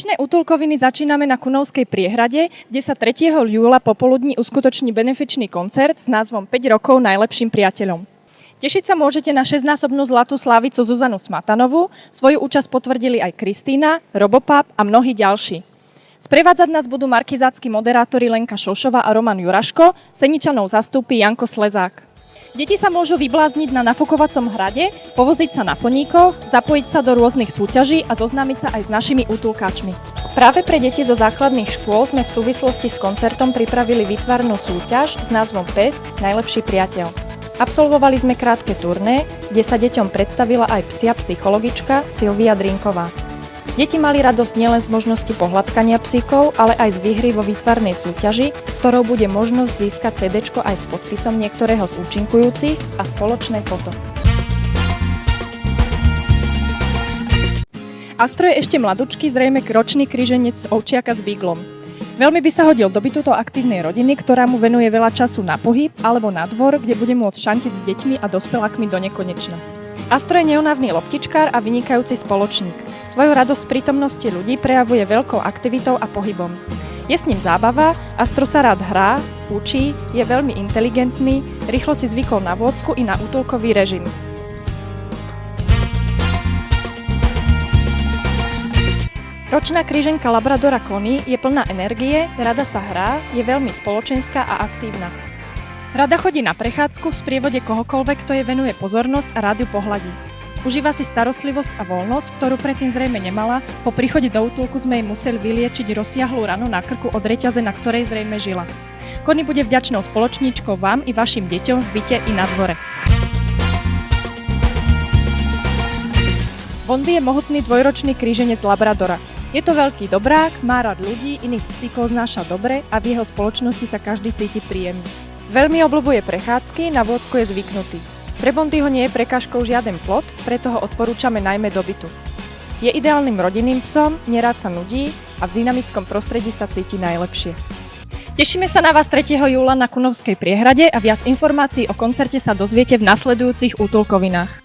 Dnešné útulkoviny začíname na Kunovskej priehrade, kde sa 3. júla popoludní uskutoční benefičný koncert s názvom 5 rokov najlepším priateľom. Tešiť sa môžete na 6-násobnú zlatú slávicu Zuzanu Smatanovú, svoju účasť potvrdili aj Kristína, Robopap a mnohí ďalší. Sprevádzať nás budú markizácki moderátori Lenka Šošová a Roman Juraško, Seničanov zastúpi Janko Slezák. Deti sa môžu vyblázniť na nafukovacom hrade, povoziť sa na poníkoch, zapojiť sa do rôznych súťaží a zoznámiť sa aj s našimi útulkáčmi. Práve pre deti zo základných škôl sme v súvislosti s koncertom pripravili výtvarnú súťaž s názvom PES Najlepší priateľ. Absolvovali sme krátke turné, kde sa deťom predstavila aj psia psychologička Silvia Drinková. Deti mali radosť nielen z možnosti pohľadkania psíkov, ale aj z výhry vo výtvarnej súťaži, ktorou bude možnosť získať CD-čko aj s podpisom niektorého z účinkujúcich a spoločné foto. Astro je ešte mladučký, zrejme ročný kríženec z ovčiaka s bíglom. Veľmi by sa hodil do bytu aktívnej rodiny, ktorá mu venuje veľa času na pohyb alebo na dvor, kde bude môcť šantiť s deťmi a dospelákmi do nekonečna. Astro je neunavný loptičkár a vynikajúci spoločník. Svoju radosť z prítomnosti ľudí prejavuje veľkou aktivitou a pohybom. Je s ním zábava, Astro sa rád hrá, učí, je veľmi inteligentný, rýchlo si zvykol na vôdzku i na útulkový režim. Ročná kríženka Labradora Connie je plná energie, rada sa hrá, je veľmi spoločenská a aktívna. Rada chodí na prechádzku v sprievode kohokoľvek, kto jej venuje pozornosť a rád ju pohľadí. Užíva si starostlivosť a voľnosť, ktorú predtým zrejme nemala, po príchode do útulku sme jej museli vyliečiť rozsiahlu ranu na krku od reťaze, na ktorej zrejme žila. Connie bude vďačnou spoločníčkou vám i vašim deťom v byte i na dvore. Bondy je mohutný dvojročný kríženec Labradora. Je to veľký dobrák, má rád ľudí, iných psíkov znáša dobre a v jeho spoločnosti sa každý cíti príjemne. Veľmi obľúbuje prechádzky, na vôdzku je zvyknutý. Pre Bondyho nie je prekážkou žiaden plot, preto ho odporúčame najmä do bytu. Je ideálnym rodinným psom, nerád sa nudí a v dynamickom prostredí sa cíti najlepšie. Tešíme sa na vás 3. júla na Kunovskej priehrade a viac informácií o koncerte sa dozviete v nasledujúcich útulkovinách.